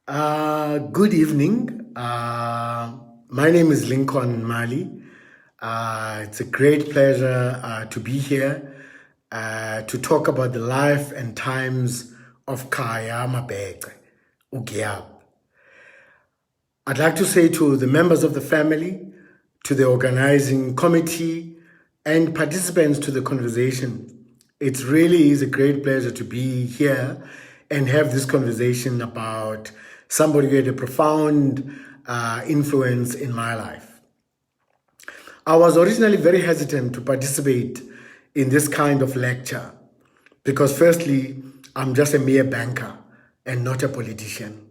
Good evening. My name is Lincoln Mali. It's a great pleasure to be here to talk about the life and times of Khaya Mabece, Ugiab. I'd like to say to the members of the family, to the organizing committee, and participants to the conversation, it really is a great pleasure to be here and have this conversation about somebody who had a profound influence in my life. I was originally very hesitant to participate in this kind of lecture because firstly, I'm just a mere banker and not a politician.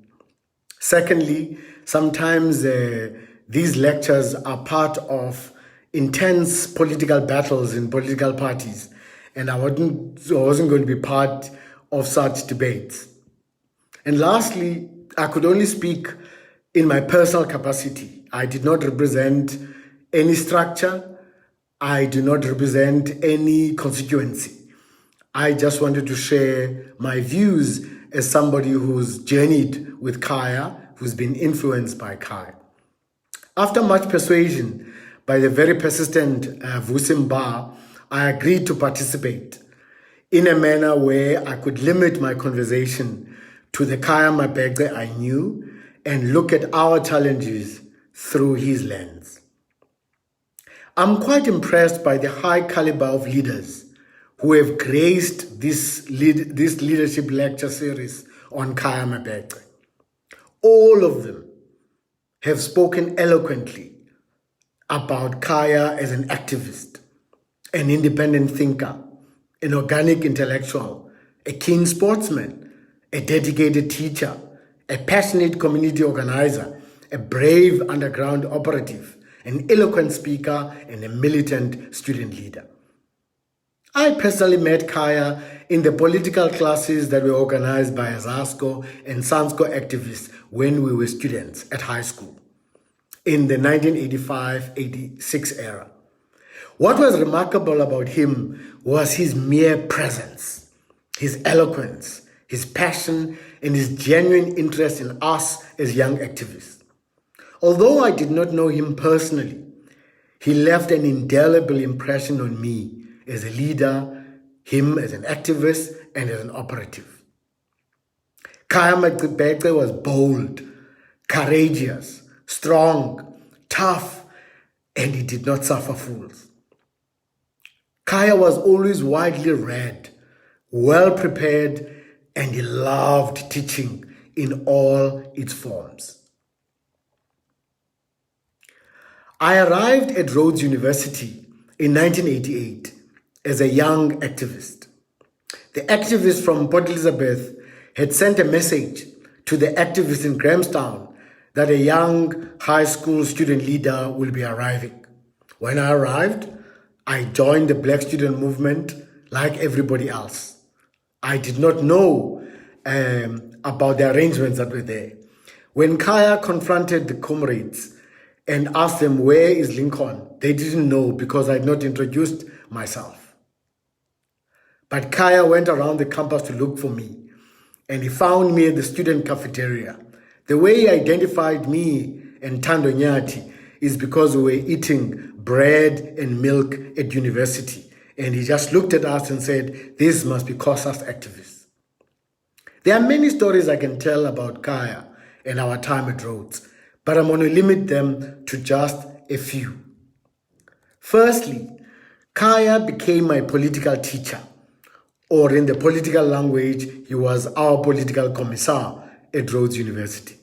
Secondly, sometimes these lectures are part of intense political battles in political parties, and I wasn't going to be part of such debates. And lastly, I could only speak in my personal capacity. I did not represent any structure. I do not represent any constituency. I just wanted to share my views as somebody who's journeyed with Khaya, who's been influenced by Khaya. After much persuasion by the very persistent Vusimba, I agreed to participate in a manner where I could limit my conversation to the Khaya Mabece I knew and look at our challenges through his lens. I'm quite impressed by the high caliber of leaders who have graced this leadership lecture series on Khaya Mabece. All of them have spoken eloquently about Khaya as an activist, an independent thinker, an organic intellectual, a keen sportsman, a dedicated teacher, a passionate community organizer, a brave underground operative, an eloquent speaker, and a militant student leader. I personally met Khaya in the political classes that were organized by Azasco and Sansco activists when we were students at high school in the 1985-86 era. What was remarkable about him was his mere presence, his eloquence, his passion, and his genuine interest in us as young activists. Although I did not know him personally, he left an indelible impression on me as a leader, him as an activist, and as an operative. Khaya Mabece was bold, courageous, strong, tough, and he did not suffer fools. Khaya was always widely read, well prepared, and he loved teaching in all its forms. I arrived at Rhodes University in 1988 as a young activist. The activists from Port Elizabeth had sent a message to the activists in Grahamstown that a young high school student leader will be arriving. When I arrived, I joined the Black student movement like everybody else. I did not know about the arrangements that were there. When Khaya confronted the comrades and asked them, "Where is Lincoln?" they didn't know because I had not introduced myself. But Khaya went around the campus to look for me, and he found me at the student cafeteria. The way he identified me and Tando Nyati is because we were eating bread and milk at university, and he just looked at us and said, "This must be COSAS activists." There are many stories I can tell about Khaya and our time at Rhodes, but I'm going to limit them to just a few. Firstly, Khaya became my political teacher, or in the political language, he was our political commissar at Rhodes University.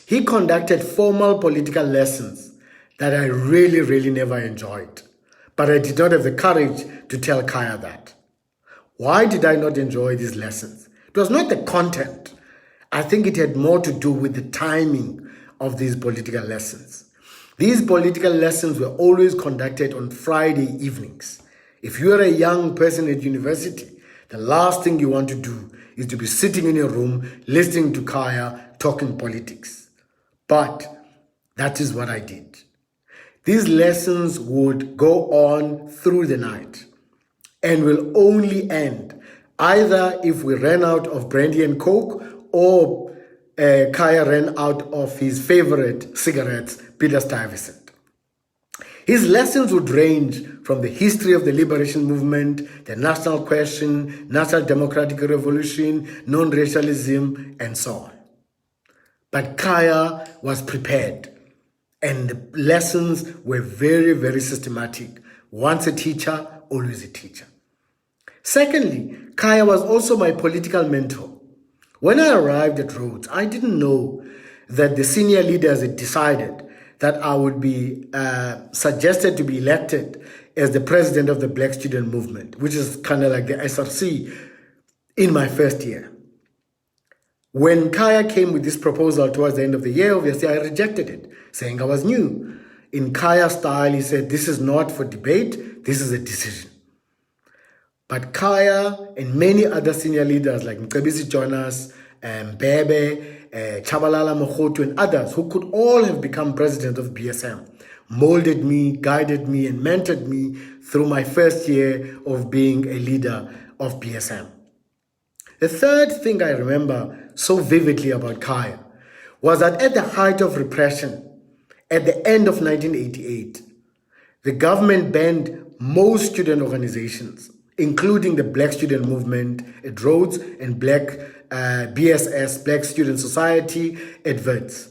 He conducted formal political lessons that I really never enjoyed, but I did not have the courage to tell Khaya that. Why did I not enjoy these lessons? It was not the content. I think it had more to do with the timing of these political lessons. These political lessons were always conducted on Friday evenings. If you are a young person at university, the last thing you want to do is to be sitting in your room listening to Khaya talking politics. But that is what I did. These lessons would go on through the night and will only end either if we ran out of brandy and coke or Khaya ran out of his favorite cigarettes, Peter Stuyvesant. His lessons would range from the history of the liberation movement, the national question, national democratic revolution, non-racialism, and so on. But Khaya was prepared, and the lessons were very, very systematic. Once a teacher, always a teacher. Secondly, Khaya was also my political mentor. When I arrived at Rhodes, I didn't know that the senior leaders had decided that I would be suggested to be elected as the president of the Black Student Movement, which is kind of like the SRC, in my first year. When Khaya came with this proposal towards the end of the year, obviously I rejected it, saying I was new. In Khaya style, he said, this is not for debate, this is a decision. But Khaya and many other senior leaders like Mabece Jonas, Mabece, Chabalala Mogotu, and others who could all have become president of BSM, molded me, guided me, and mentored me through my first year of being a leader of BSM. The third thing I remember so vividly about Khaya was that at the height of repression, at the end of 1988, the government banned most student organizations, including the Black Student Movement at Rhodes and BSS, Black Student Society at Wits.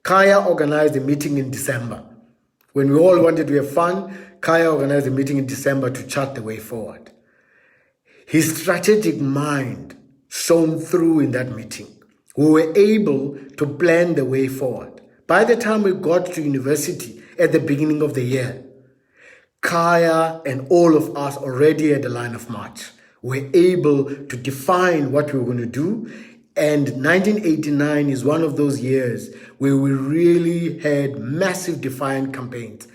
Khaya organized a meeting in December. When we all wanted to have fun, Khaya organized a meeting in December to chart the way forward. His strategic mind shone through in that meeting. We were able to plan the way forward. By the time we got to university at the beginning of the year, Khaya and all of us already had a line of march. We were able to define what we were going to do. And 1989 is one of those years where we really had massive defiant campaigns,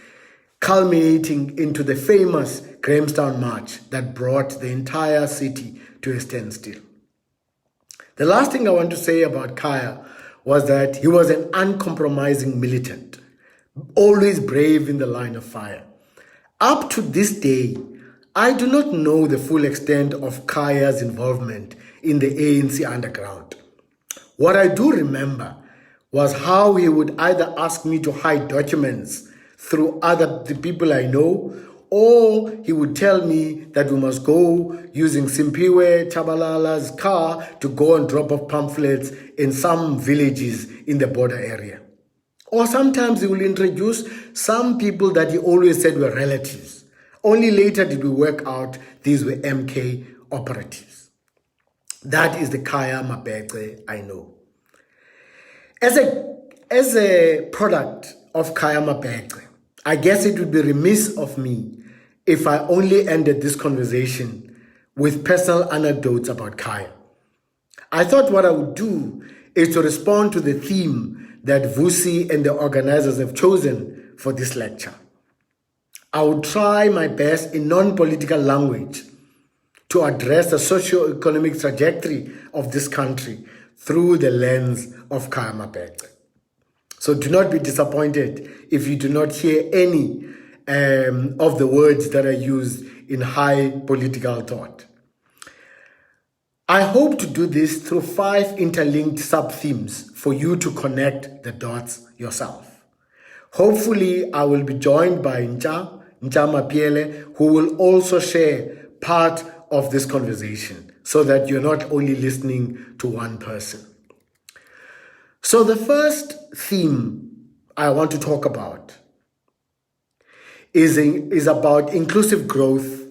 culminating into the famous Grahamstown March that brought the entire city to a standstill. The last thing I want to say about Khaya was that he was an uncompromising militant, always brave in the line of fire. Up to this day, I do not know the full extent of Khaya's involvement in the ANC underground. What I do remember was how he would either ask me to hide documents through the people I know, or he would tell me that we must go using Simpiwe Chabalala's car to go and drop off pamphlets in some villages in the border area. Or sometimes he will introduce some people that he always said were relatives. Only later did we work out these were MK operatives. That is the Khaya Mabece I know. As a product of Khaya Mabece, I guess it would be remiss of me if I only ended this conversation with personal anecdotes about Khaya. I thought what I would do is to respond to the theme that Vusi and the organizers have chosen for this lecture. I would try my best in non-political language to address the socio-economic trajectory of this country through the lens of Khaya Mabece. So do not be disappointed if you do not hear any of the words that are used in high political thought. I hope to do this through 5 interlinked sub-themes for you to connect the dots yourself. Hopefully, I will be joined by Ncha Mapiele, who will also share part of this conversation so that you're not only listening to one person. So the first theme I want to talk about is about inclusive growth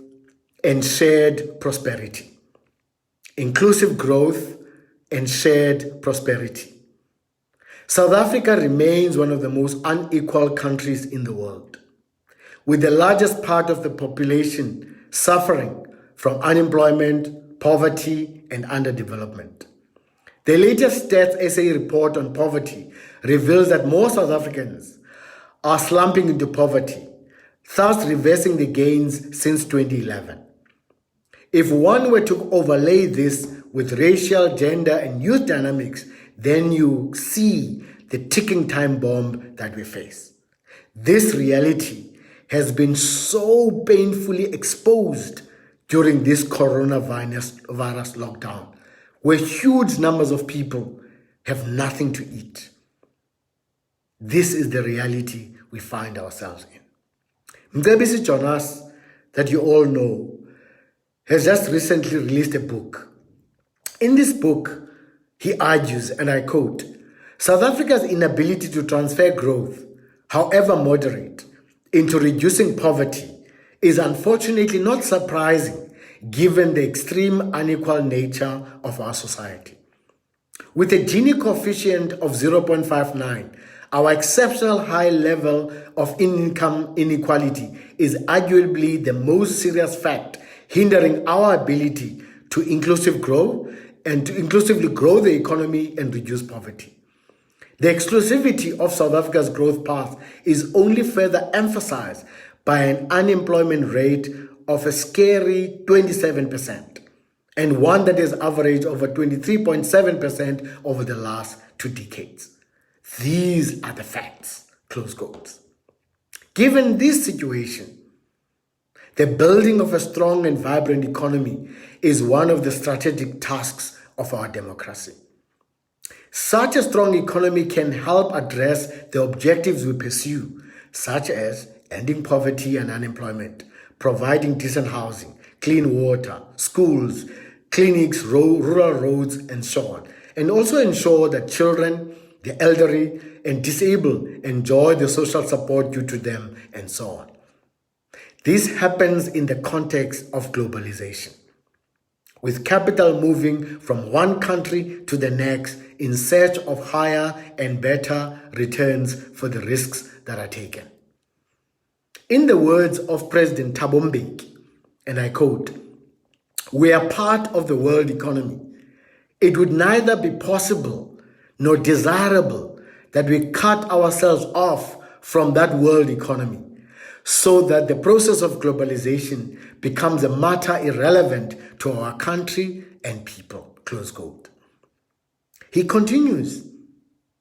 and shared prosperity. Inclusive growth and shared prosperity. South Africa remains one of the most unequal countries in the world, with the largest part of the population suffering from unemployment, poverty, and underdevelopment. The latest Stats SA report on poverty reveals that most South Africans are slumping into poverty, thus reversing the gains since 2011. If one were to overlay this with racial, gender, and youth dynamics, then you see the ticking time bomb that we face. This reality has been so painfully exposed during this coronavirus lockdown, where huge numbers of people have nothing to eat. This is the reality we find ourselves in. Mabece Jonas, that you all know, has just recently released a book. In this book, he argues, and I quote, South Africa's inability to transfer growth, however moderate, into reducing poverty is unfortunately not surprising given the extreme unequal nature of our society. With a Gini coefficient of 0.59, our exceptional high level of income inequality is arguably the most serious fact hindering our ability to inclusively grow the economy and reduce poverty. The exclusivity of South Africa's growth path is only further emphasized by an unemployment rate of a scary 27%, and one that has averaged over 23.7% over the last 2 decades. These are the facts, close quotes. Given this situation, the building of a strong and vibrant economy is one of the strategic tasks of our democracy. Such a strong economy can help address the objectives we pursue, such as ending poverty and unemployment, providing decent housing, clean water, schools, clinics, rural roads, and so on, and also ensure that children, the elderly, and disabled enjoy the social support due to them, and so on. This happens in the context of globalization, with capital moving from one country to the next in search of higher and better returns for the risks that are taken. In the words of President Thabo Mbeki, and I quote, "We are part of the world economy. It would neither be possible nor desirable that we cut ourselves off from that world economy, so that the process of globalization becomes a matter irrelevant to our country and people," close quote. He continues,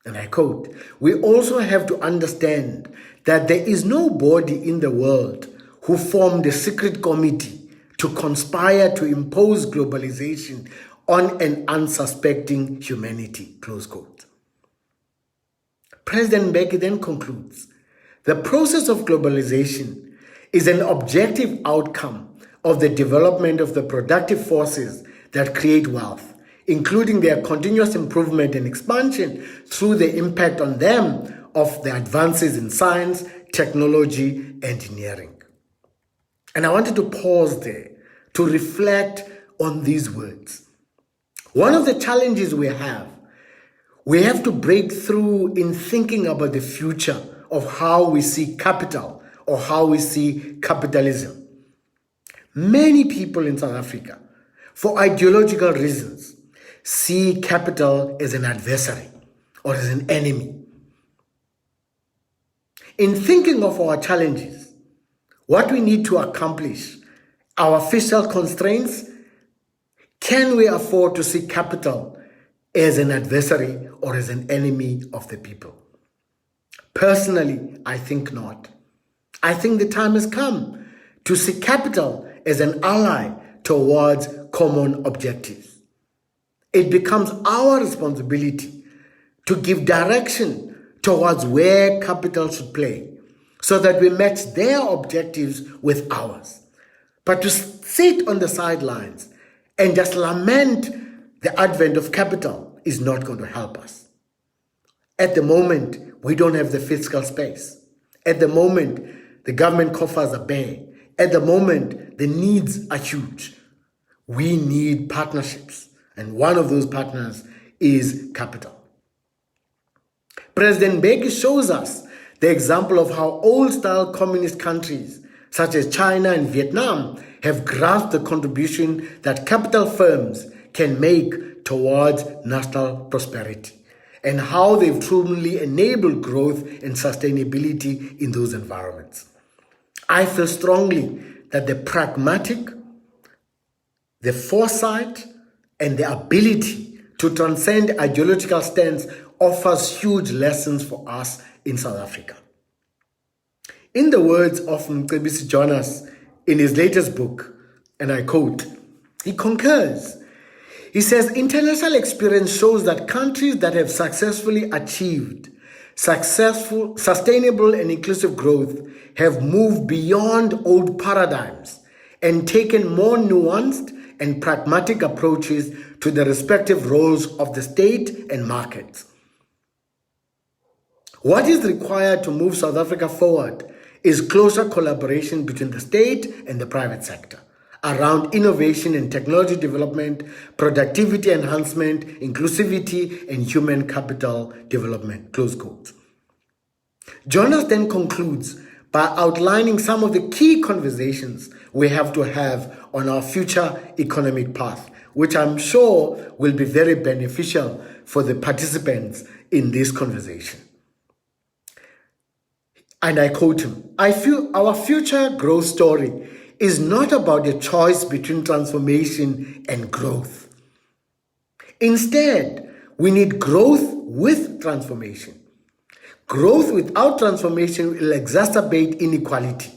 and I quote, "We also have to understand that there is nobody in the world who formed a secret committee to conspire to impose globalization on an unsuspecting humanity," close quote. President Mbeki then concludes, "The process of globalization is an objective outcome of the development of the productive forces that create wealth, including their continuous improvement and expansion through the impact on them of the advances in science, technology, engineering." And I wanted to pause there to reflect on these words. One of the challenges we have to break through in thinking about the future of how we see capital or how we see capitalism. Many people in South Africa, for ideological reasons, see capital as an adversary or as an enemy. In thinking of our challenges, what we need to accomplish, our fiscal constraints, can we afford to see capital as an adversary or as an enemy of the people? Personally, I think not. I think the time has come to see capital as an ally towards common objectives. It becomes our responsibility to give direction towards where capital should play so that we match their objectives with ours. But to sit on the sidelines and just lament the advent of capital is not going to help us. At the moment, we don't have the fiscal space. At the moment, the government coffers are bare. At the moment, the needs are huge. We need partnerships, and one of those partners is capital. President Mbeki shows us the example of how old-style communist countries such as China and Vietnam have grasped the contribution that capital firms can make towards national prosperity, and how they've truly enabled growth and sustainability in those environments. I feel strongly that the pragmatic, the foresight, and the ability to transcend ideological stance offers huge lessons for us in South Africa. In the words of Mabece Jonas in his latest book, and I quote, he concurs, He says international experience shows that countries that have successfully achieved sustainable and inclusive growth have moved beyond old paradigms and taken more nuanced and pragmatic approaches to the respective roles of the state and markets. What is required to move South Africa forward is closer collaboration between the state and the private sector around innovation and technology development, productivity enhancement, inclusivity, and human capital development, close quotes. Jonas then concludes by outlining some of the key conversations we have to have on our future economic path, which I'm sure will be very beneficial for the participants in this conversation. And I quote him, I feel our future growth story is not about a choice between transformation and growth. Instead, we need growth with transformation. Growth without transformation will exacerbate inequality,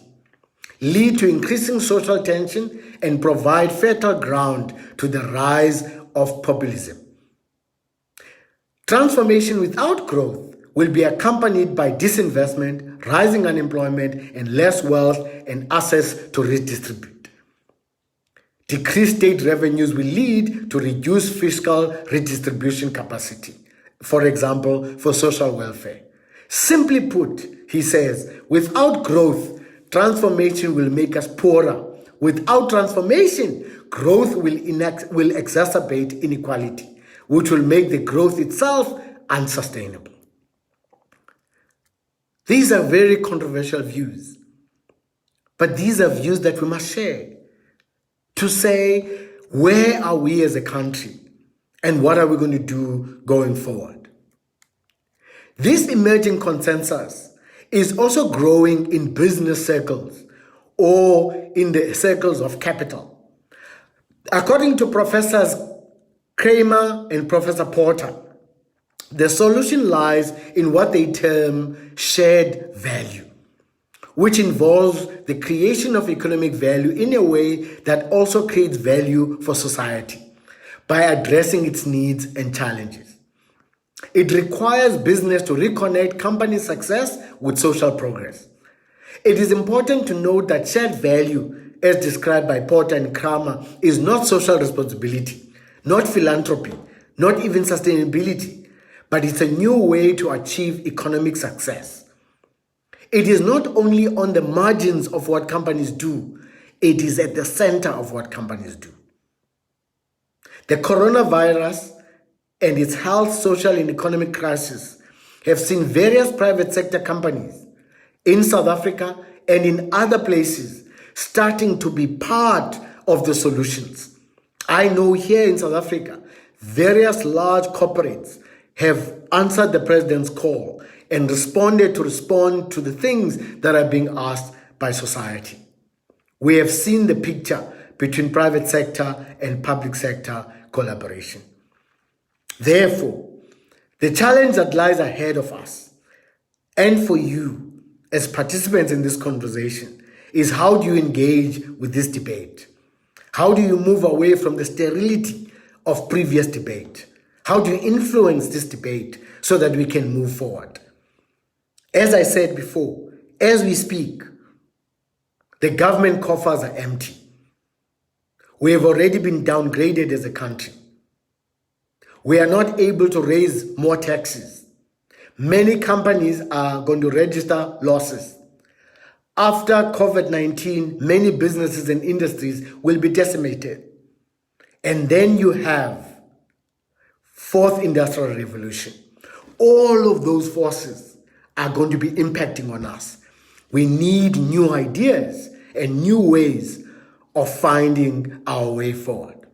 lead to increasing social tension, and provide fertile ground to the rise of populism. Transformation without growth will be accompanied by disinvestment, rising unemployment, and less wealth and access to redistribute. Decreased state revenues will lead to reduced fiscal redistribution capacity, for example, for social welfare. Simply put, he says, without growth, transformation will make us poorer. Without transformation, growth will exacerbate inequality, which will make the growth itself unsustainable. These are very controversial views, but these are views that we must share to say, where are we as a country and what are we going to do going forward? This emerging consensus is also growing in business circles or in the circles of capital. According to Professors Kramer and Professor Porter, the solution lies in what they term shared value, which involves the creation of economic value in a way that also creates value for society by addressing its needs and challenges. It requires business to reconnect company success with social progress. It is important to note that shared value, as described by Porter and Kramer, is not social responsibility, not philanthropy, not even sustainability, but it's a new way to achieve economic success. It is not only on the margins of what companies do, it is at the center of what companies do. The coronavirus and its health, social, and economic crisis have seen various private sector companies in South Africa and in other places starting to be part of the solutions. I know here in South Africa, various large corporates have answered the president's call and responded to the things that are being asked by society. We have seen the picture between private sector and public sector collaboration. Therefore, the challenge that lies ahead of us and for you as participants in this conversation is, how do you engage with this debate? How do you move away from the sterility of previous debate? How do you influence this debate so that we can move forward? As I said before, as we speak, the government coffers are empty. We have already been downgraded as a country. We are not able to raise more taxes. Many companies are going to register losses. After COVID-19, many businesses and industries will be decimated. And then you have Fourth Industrial Revolution. All of those forces are going to be impacting on us. We need new ideas and new ways of finding our way forward.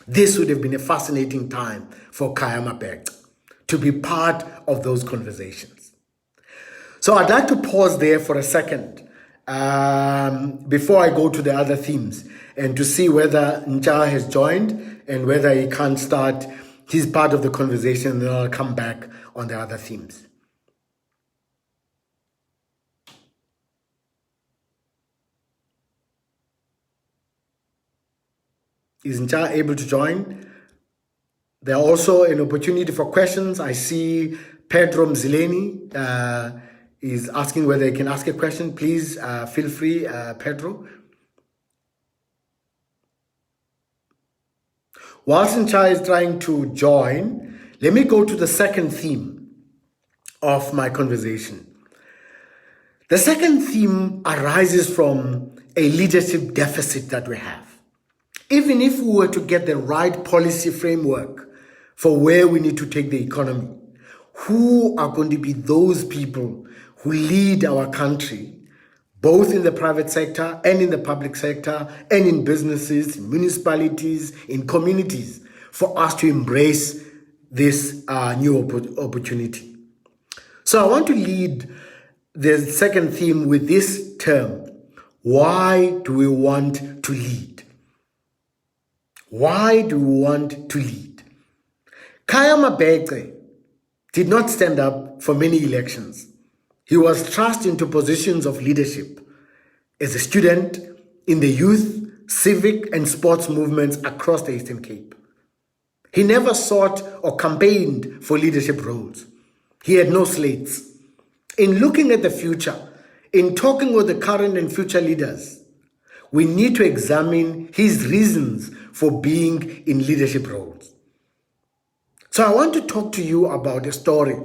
This would have been a fascinating time for Khaya Mabece to be part of those conversations. So I'd like to pause there for a second before I go to the other themes and to see whether Ncha has joined and whether he can start his part of the conversation, and then I'll come back on the other themes. Is Ncha able to join? There are also an opportunity for questions. I see Pedro Mzileni is asking whether he can ask a question. Please feel free, Pedro. Whilst Nchai is trying to join, let me go to the second theme of my conversation. The second theme arises from a leadership deficit that we have. Even if we were to get the right policy framework for where we need to take the economy, who are going to be those people who lead our country, both in the private sector and in the public sector, and in businesses, in municipalities, in communities, for us to embrace this new opportunity. So I want to lead the second theme with this term: why do we want to lead? Why do we want to lead? Khaya Mabece did not stand up for many elections. He was thrust into positions of leadership as a student in the youth, civic, and sports movements across the Eastern Cape. He never sought or campaigned for leadership roles. He had no slates. In looking at the future, in talking with the current and future leaders, we need to examine his reasons for being in leadership roles. So I want to talk to you about a story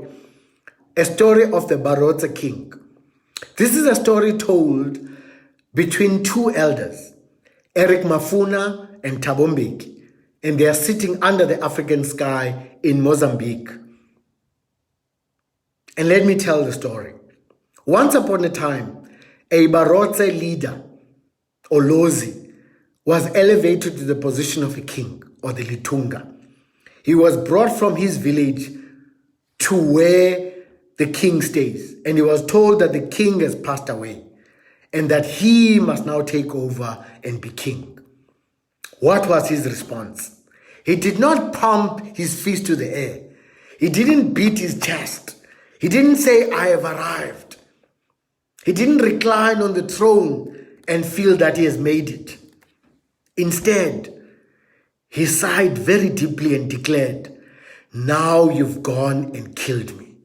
of the Borough king. This is a story told between two elders, Eric Mafuna and Thabo Mbeki, and they are sitting under the African sky in Mozambique. And let me tell the story. Once upon a time, a Barotse leader, Olozi, was elevated to the position of a king, or the Litunga. He was brought from his village to where the king stays, and he was told that the king has passed away and that he must now take over and be king. What was his response? He did not pump his fist to the air. He didn't beat his chest. He didn't say, "I have arrived." He didn't recline on the throne and feel that he has made it. Instead, he sighed very deeply and declared, "Now you've gone and killed me."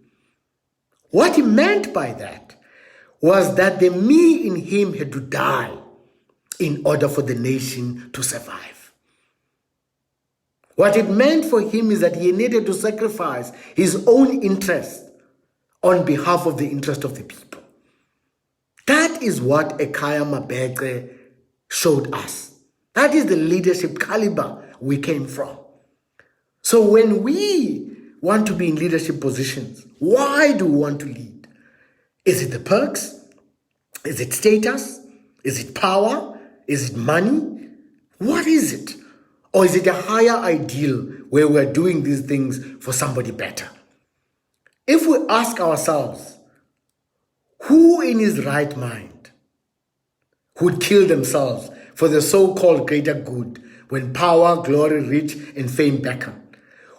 What he meant by that was that the me in him had to die in order for the nation to survive. What it meant for him is that he needed to sacrifice his own interest on behalf of the interest of the people. That is what Khaya Mabece showed us. That is the leadership caliber we came from. So when we want to be in leadership positions, why do we want to lead? Is it the perks? Is it status? Is it power? Is it money? What is it? Or is it a higher ideal where we're doing these things for somebody better? If we ask ourselves, who in his right mind would kill themselves for the so-called greater good when power, glory, rich, and fame beckon?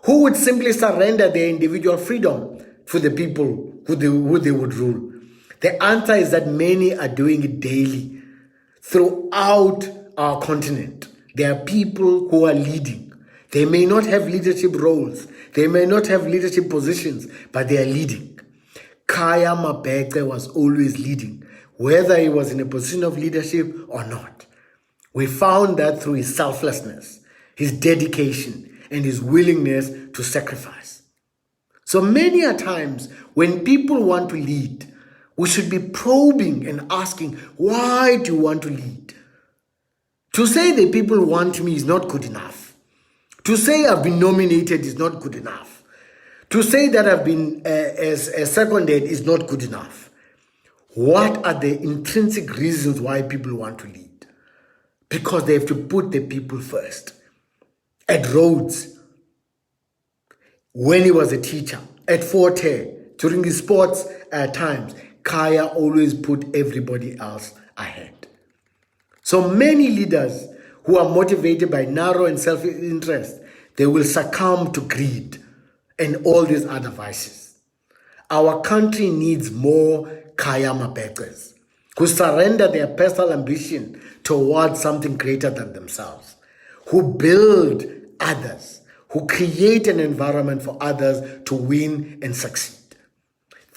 Who would simply surrender their individual freedom for the people who they would rule? The answer is that many are doing it daily throughout our continent. There are people who are leading. They may not have leadership roles. They may not have leadership positions, but they are leading. Khaya Mabece was always leading, whether he was in a position of leadership or not. We found that through his selflessness, his dedication, and his willingness to sacrifice. So many a times when people want to lead, we should be probing and asking, why do you want to lead? To say the people want me is not good enough. To say I've been nominated is not good enough. To say that I've been seconded is not good enough. What are the intrinsic reasons why people want to lead? Because they have to put the people first. At Rhodes, when he was a teacher, at Forte, during his sports times, Khaya always put everybody else ahead. So many leaders who are motivated by narrow and self-interest, they will succumb to greed and all these other vices. Our country needs more Khaya Mabeces who surrender their personal ambition towards something greater than themselves, who build others, who create an environment for others to win and succeed.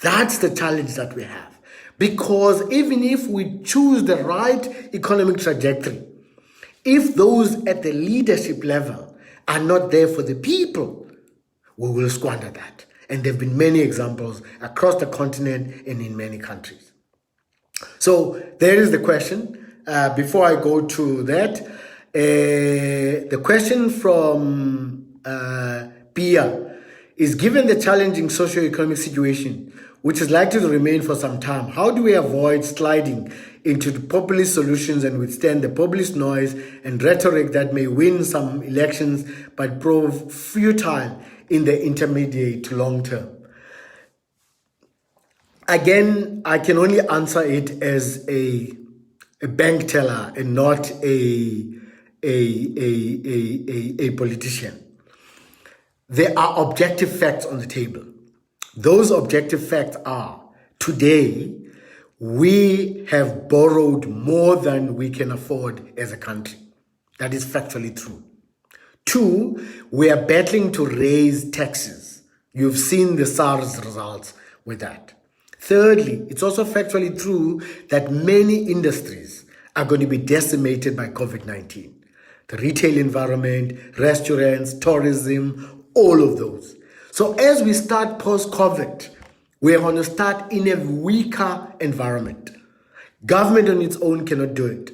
That's the challenge that we have. Because even if we choose the right economic trajectory, if those at the leadership level are not there for the people, we will squander that. And there have been many examples across the continent and in many countries. So there is the question. Before I go to that, the question from Pia is, given the challenging socio-economic situation, which is likely to remain for some time, how do we avoid sliding into the populist solutions and withstand the populist noise and rhetoric that may win some elections but prove futile in the intermediate to long term? Again, I can only answer it as a bank teller and not a politician. There are objective facts on the table. Those objective facts are, today, we have borrowed more than we can afford as a country. That is factually true. 2, we are battling to raise taxes. You've seen the SARS results with that. Thirdly, it's also factually true that many industries are going to be decimated by COVID-19. The retail environment, restaurants, tourism, all of those. So as we start post-COVID, we're going to start in a weaker environment. Government on its own cannot do it.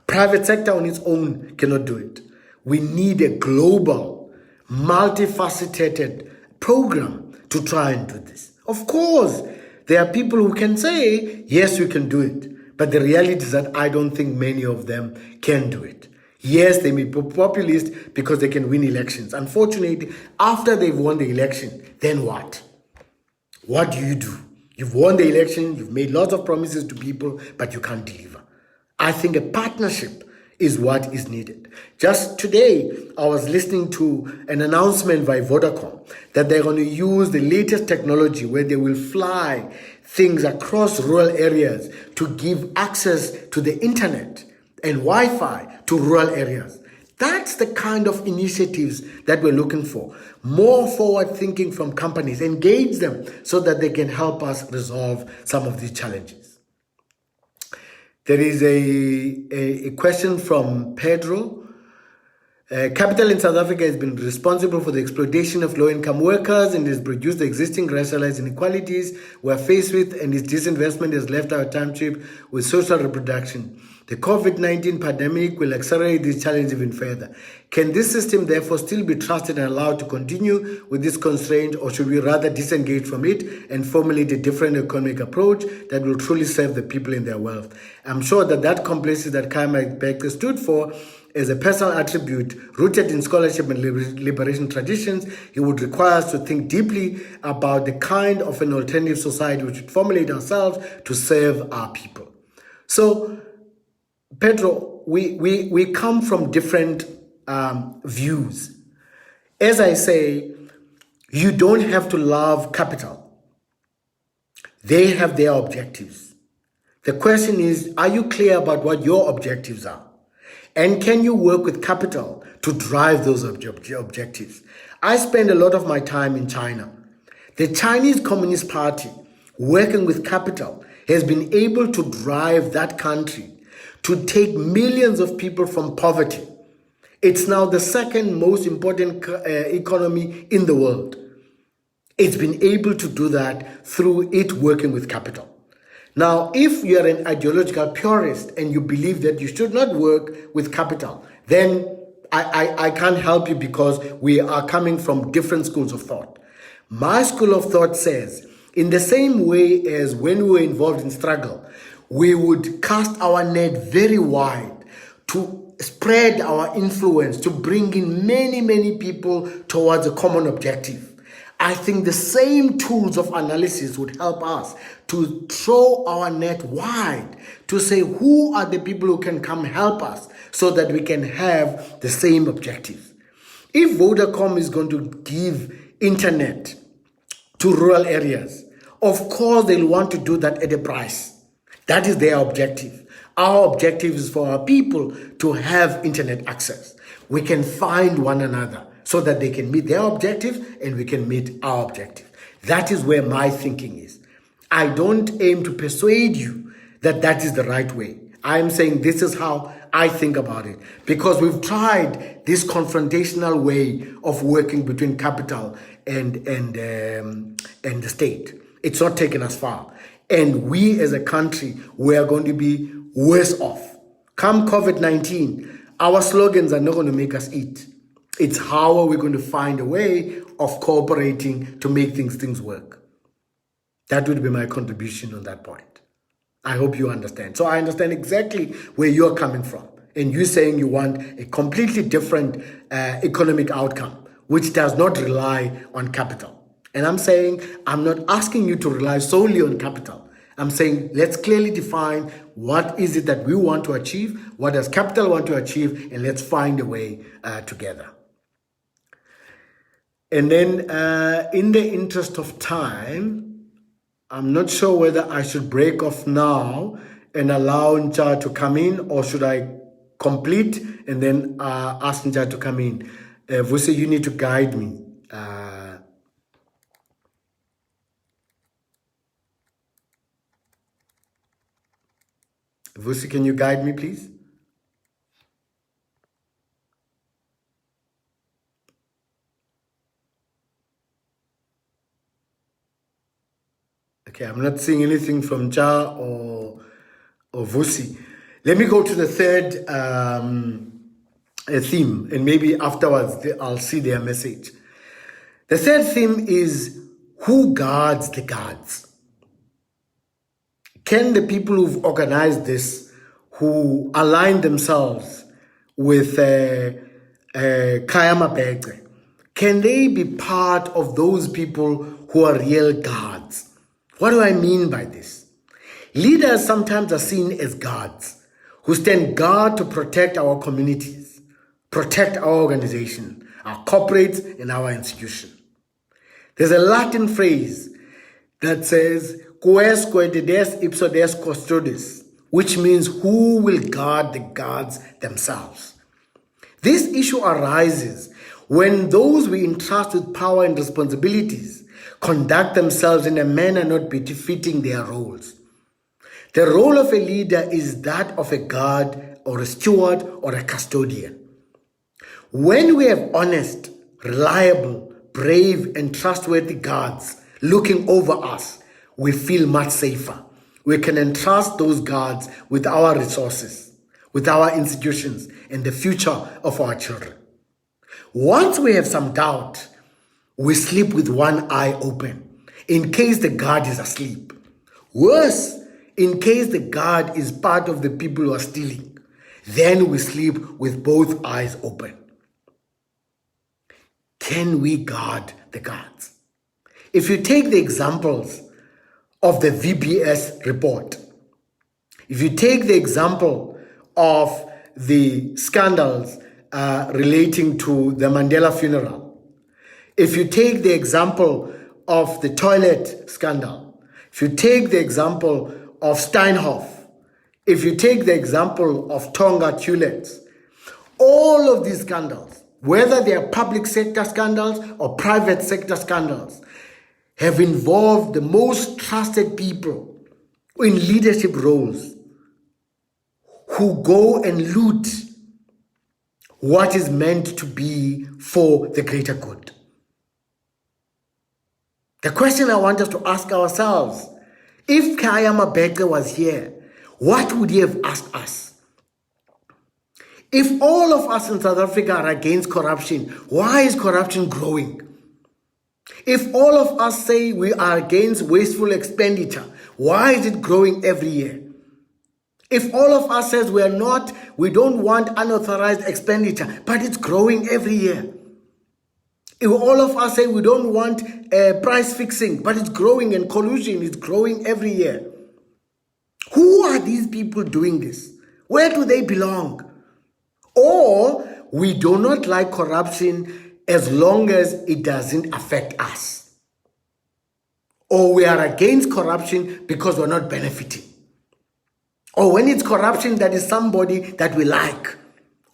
Private sector on its own cannot do it. We need a global, multifaceted program to try and do this. Of course, there are people who can say, yes, we can do it. But the reality is that I don't think many of them can do it. Yes, they may be populist because they can win elections. Unfortunately, after they've won the election, then what? What do? You've won the election, you've made lots of promises to people, but you can't deliver. I think a partnership is what is needed. Just today, I was listening to an announcement by Vodacom that they're going to use the latest technology where they will fly things across rural areas to give access to the internet and Wi-Fi to rural areas. That's the kind of initiatives that we're looking for. More forward thinking from companies, engage them so that they can help us resolve some of these challenges. There is a question from Pedro. Capital in South Africa has been responsible for the exploitation of low-income workers and has produced the existing racialized inequalities we are faced with, and its disinvestment has left our township with social reproduction. The COVID-19 pandemic will accelerate this challenge even further. Can this system therefore still be trusted and allowed to continue with this constraint, or should we rather disengage from it and formulate a different economic approach that will truly serve the people in their wealth? I'm sure that complacency that Khaya stood for as a personal attribute rooted in scholarship and liberation traditions, he would require us to think deeply about the kind of an alternative society we should formulate ourselves to serve our people. So, Pedro, we come from different views. As I say, you don't have to love capital. They have their objectives. The question is, are you clear about what your objectives are? And can you work with capital to drive those objectives? I spend a lot of my time in China. The Chinese Communist Party, working with capital, has been able to drive that country to take millions of people from poverty. It's now the second most important economy in the world. It's been able to do that through it working with capital. Now, if you're an ideological purist and you believe that you should not work with capital, then I can't help you because we are coming from different schools of thought. My school of thought says, in the same way as when we were involved in struggle, we would cast our net very wide to spread our influence, to bring in many, many people towards a common objective. I think the same tools of analysis would help us to throw our net wide, to say who are the people who can come help us so that we can have the same objective. If Vodacom is going to give internet to rural areas, of course they'll want to do that at a price. That is their objective. Our objective is for our people to have internet access. We can find one another so that they can meet their objective and we can meet our objective. That is where my thinking is. I don't aim to persuade you that that is the right way. I'm saying this is how I think about it, because we've tried this confrontational way of working between capital and the state. It's not taken us far. And we as a country, we are going to be worse off. Come COVID-19, our slogans are not going to make us eat. It's how are we going to find a way of cooperating to make things work. That would be my contribution on that point. I hope you understand. So I understand exactly where you're coming from. And you're saying you want a completely different economic outcome, which does not rely on capital. And I'm saying, I'm not asking you to rely solely on capital. I'm saying, let's clearly define what is it that we want to achieve, what does capital want to achieve, and let's find a way together. And then in the interest of time, I'm not sure whether I should break off now and allow Nja to come in, or should I complete and then ask Nja to come in. Vusi, you need to guide me. Vusi, can you guide me, please? Okay, I'm not seeing anything from Nja or Vusi. Let me go to the third theme, and maybe afterwards I'll see their message. The third theme is, who guards the guards? Can the people who've organized this, who align themselves with Khaya Mabece, can they be part of those people who are real guards? What do I mean by this? Leaders sometimes are seen as guards who stand guard to protect our communities, protect our organization, our corporates, and our institution. There's a Latin phrase that says, "Quoesque dedes ipso des custodes," which means who will guard the guards themselves. This issue arises when those we entrust with power and responsibilities conduct themselves in a manner not befitting their roles. The role of a leader is that of a guard or a steward or a custodian. When we have honest, reliable, brave, and trustworthy guards looking over us, we feel much safer. We can entrust those guards with our resources, with our institutions, and the future of our children. Once we have some doubt, we sleep with one eye open in case the guard is asleep. Worse, in case the guard is part of the people who are stealing. Then we sleep with both eyes open. Can we guard the guards? If you take the examples of the VBS report, if you take the example of the scandals relating to the Mandela funeral, if you take the example of the toilet scandal, if you take the example of Steinhoff, if you take the example of Tonga Tulets, all of these scandals, whether they are public sector scandals or private sector scandals, have involved the most trusted people in leadership roles who go and loot what is meant to be for the greater good. The question I want us to ask ourselves, if Khaya Mabece was here, what would he have asked us? If all of us in South Africa are against corruption, why is corruption growing? If all of us say we are against wasteful expenditure, why is it growing every year? If all of us says we don't want unauthorized expenditure, but it's growing every year. If all of us say we don't want price fixing, but it's growing, and collusion is growing every year. Who are these people doing this? Where do they belong? Or we do not like corruption as long as it doesn't affect us. Or we are against corruption because we're not benefiting. Or when it's corruption that is somebody that we like,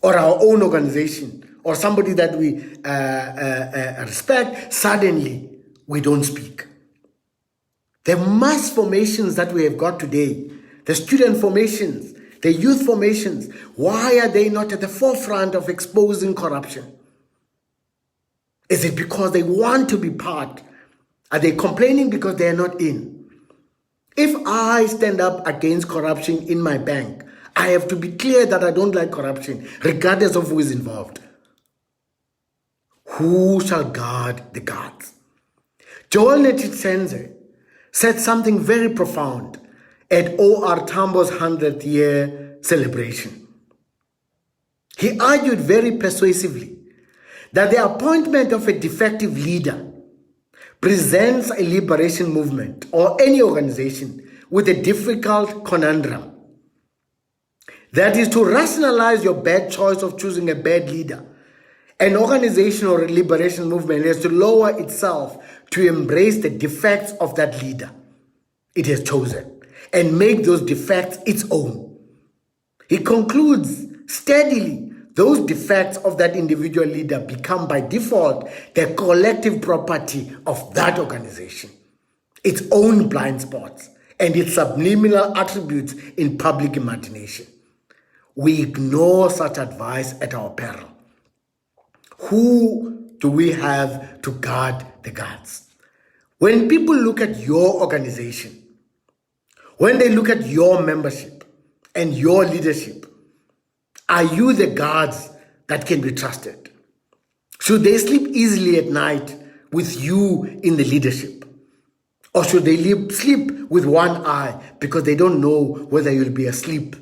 or our own organization, or somebody that we respect, suddenly we don't speak. The mass formations that we have got today, the student formations, the youth formations, why are they not at the forefront of exposing corruption? Is it because they want to be part? Are they complaining because they are not in? If I stand up against corruption in my bank, I have to be clear that I don't like corruption, regardless of who is involved. Who shall guard the guards? Joel Netitsenze said something very profound at O.R. Tambo's 100th year celebration. He argued very persuasively that the appointment of a defective leader presents a liberation movement or any organization with a difficult conundrum. That is to rationalize your bad choice of choosing a bad leader. An organization or a liberation movement has to lower itself to embrace the defects of that leader it has chosen and make those defects its own. He concludes steadily, those defects of that individual leader become by default the collective property of that organization, its own blind spots and its subliminal attributes in public imagination. We ignore such advice at our peril. Who do we have to guard the guards? When people look at your organization, when they look at your membership and your leadership, are you the guards that can be trusted? Should they sleep easily at night with you in the leadership? Or should they sleep with one eye because they don't know whether you'll be asleep?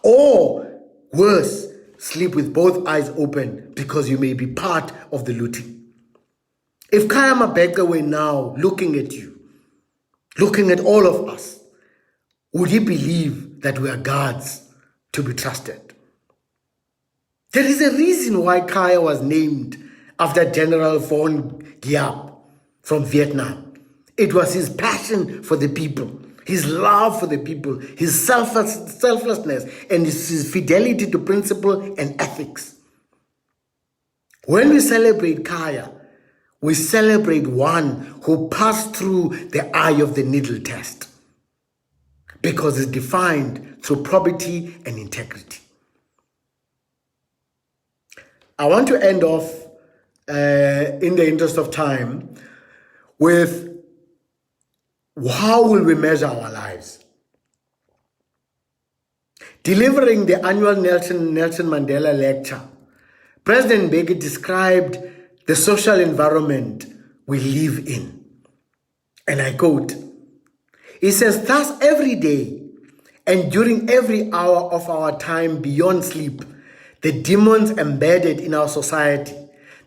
Or worse, sleep with both eyes open because you may be part of the looting. If Khaya Mabece were now looking at you, looking at all of us, would he believe that we are guards to be trusted? There is a reason why Khaya was named after General von Giap from Vietnam. It was his passion for the people, his love for the people, his selflessness, and his fidelity to principle and ethics. When we celebrate Khaya, we celebrate one who passed through the eye of the needle test because it's defined through probity and integrity. I want to end off, in the interest of time, with how will we measure our lives? Delivering the annual Nelson Mandela lecture, President Mbeki described the social environment we live in. And I quote, he says, thus every day and during every hour of our time beyond sleep, the demons embedded in our society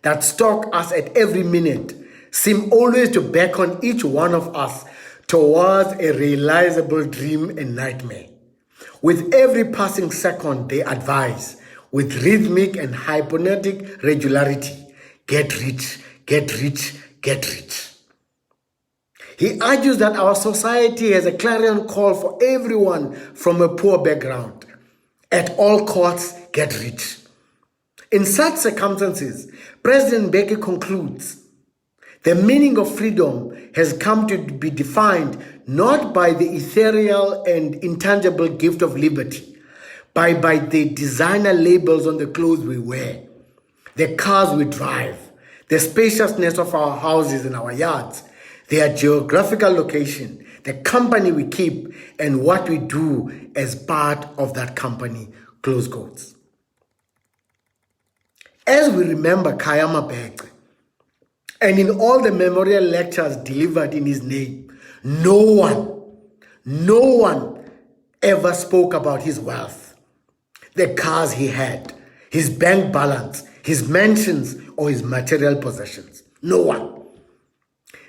that stalk us at every minute seem always to beckon each one of us towards a realizable dream and nightmare. With every passing second, they advise, with rhythmic and hypnotic regularity, get rich, get rich, get rich. He argues that our society has a clarion call for everyone from a poor background. At all costs, get rich. In such circumstances, President Mbeki concludes, the meaning of freedom has come to be defined not by the ethereal and intangible gift of liberty, but by the designer labels on the clothes we wear, the cars we drive, the spaciousness of our houses and our yards, their geographical location, the company we keep, and what we do as part of that company, close quotes. As we remember Khaya Mabece, and in all the memorial lectures delivered in his name, no one ever spoke about his wealth, the cars he had, his bank balance, his mansions, or his material possessions. No one.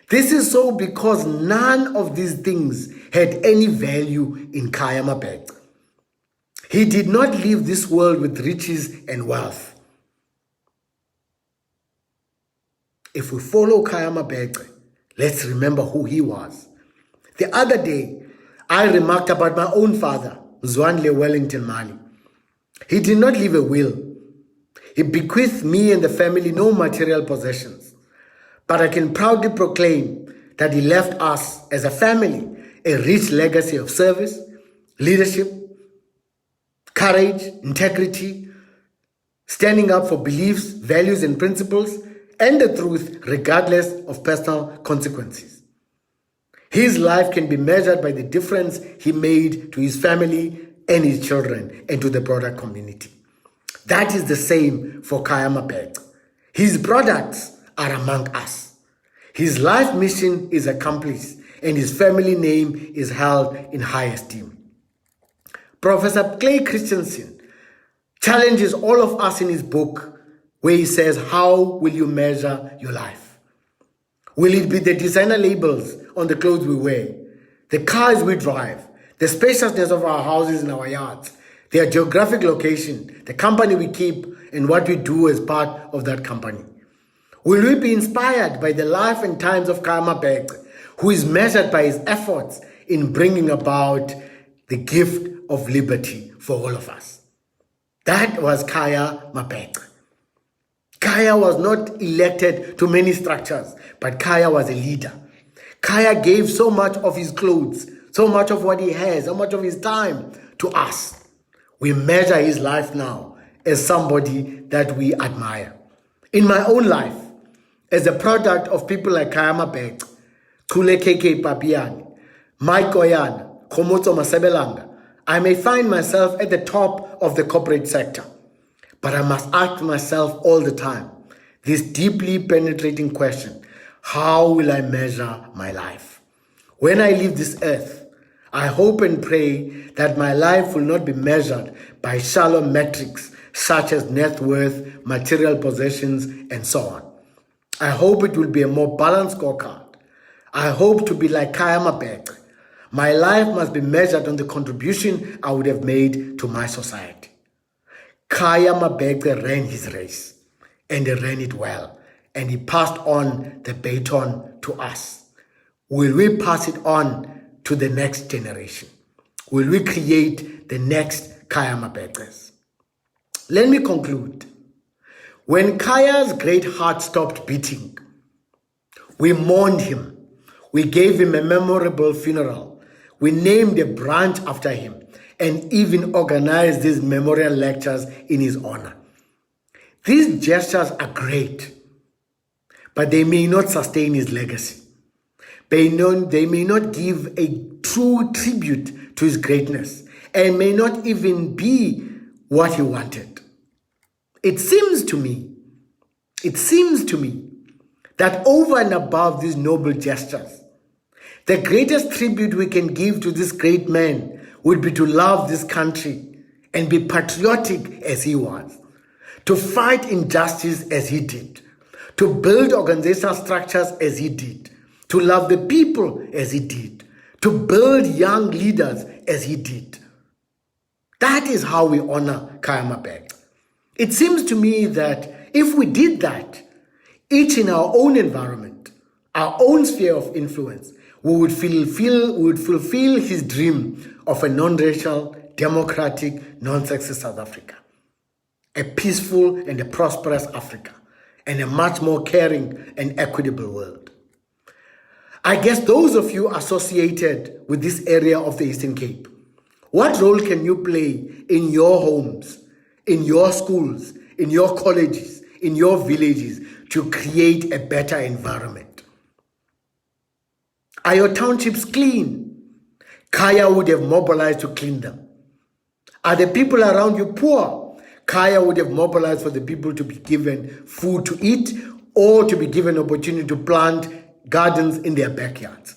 This is so because none of these things had any value in Khaya Mabece. He did not leave this world with riches and wealth. If we follow Khaya Mabece, let's remember who he was. The other day, I remarked about my own father, Mzwandile Wellington Mali. He did not leave a will. He bequeathed me and the family no material possessions, but I can proudly proclaim that he left us as a family a rich legacy of service, leadership, courage, integrity, standing up for beliefs, values, and principles, and the truth regardless of personal consequences. His life can be measured by the difference he made to his family and his children and to the broader community. That is the same for Khaya Mabece. His products are among us. His life mission is accomplished and his family name is held in high esteem. Professor Clay Christensen challenges all of us in his book where he says, how will you measure your life? Will it be the designer labels on the clothes we wear, the cars we drive, the spaciousness of our houses and our yards, their geographic location, the company we keep, and what we do as part of that company? Will we be inspired by the life and times of Khaya Mabece, who is measured by his efforts in bringing about the gift of liberty for all of us? That was Khaya Mabece. Khaya was not elected to many structures, but Khaya was a leader. Khaya gave so much of his clothes, so much of what he has, so much of his time to us. We measure his life now as somebody that we admire. In my own life, as a product of people like Khaya Mabece, Kule KK Papiani, Mike Oyana, Khomotso Masebelanga, I may find myself at the top of the corporate sector, but I must ask myself all the time this deeply penetrating question: how will I measure my life? When I leave this earth, I hope and pray that my life will not be measured by shallow metrics such as net worth, material possessions, and so on. I hope it will be a more balanced scorecard. I hope to be like Khaya Mabece. My life must be measured on the contribution I would have made to my society. Khaya Mabece ran his race, and he ran it well, and he passed on the baton to us. Will we pass it on to the next generation? Will we create the next Khaya Mabeces? Let me conclude. When Khaya's great heart stopped beating, we mourned him. We gave him a memorable funeral. We named a branch after him and even organized these memorial lectures in his honor. These gestures are great, but they may not sustain his legacy. They may not give a true tribute to his greatness and may not even be what he wanted. It seems to me that over and above these noble gestures, the greatest tribute we can give to this great man would be to love this country and be patriotic as he was, to fight injustice as he did, to build organizational structures as he did, to love the people as he did, to build young leaders as he did. That is how we honor Khaya Mabece. It seems to me that if we did that, each in our own environment, our own sphere of influence, we would fulfill his dream of a non-racial, democratic, non-sexist South Africa, a peaceful and a prosperous Africa, and a much more caring and equitable world. I guess those of you associated with this area of the Eastern Cape, what role can you play in your homes, in your schools, in your colleges, in your villages to create a better environment? Are your townships clean? Khaya would have mobilized to clean them. Are the people around you poor? Khaya would have mobilized for the people to be given food to eat or to be given opportunity to plant gardens in their backyards.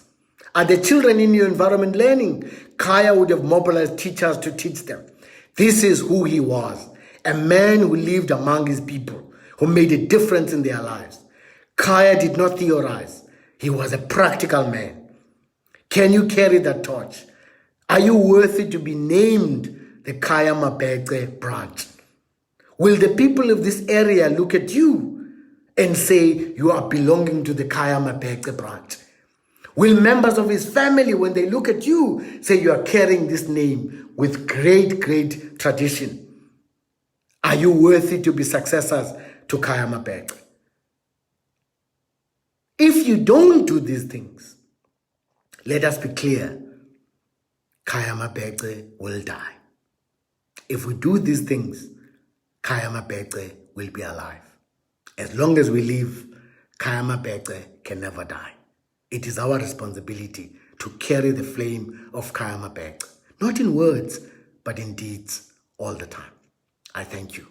Are the children in your environment learning? Khaya would have mobilized teachers to teach them. This is who he was, a man who lived among his people, who made a difference in their lives. Khaya did not theorize. He was a practical man. Can you carry that torch? Are you worthy to be named the Khaya Mabece branch? Will the people of this area look at you and say you are belonging to the Khaya Mabece branch? Will members of his family, when they look at you, say you are carrying this name with great, great tradition? Are you worthy to be successors to Khaya Mabece? If you don't do these things, let us be clear, Khaya Mabece will die. If we do these things, Khaya Mabece will be alive. As long as we live, Khaya Mabece can never die. It is our responsibility to carry the flame of Khaya Mabece, not in words, but in deeds all the time. I thank you.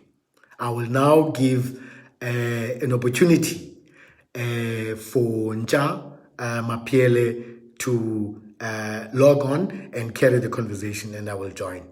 I will now give an opportunity for Nja Mapiele to log on and carry the conversation, and I will join.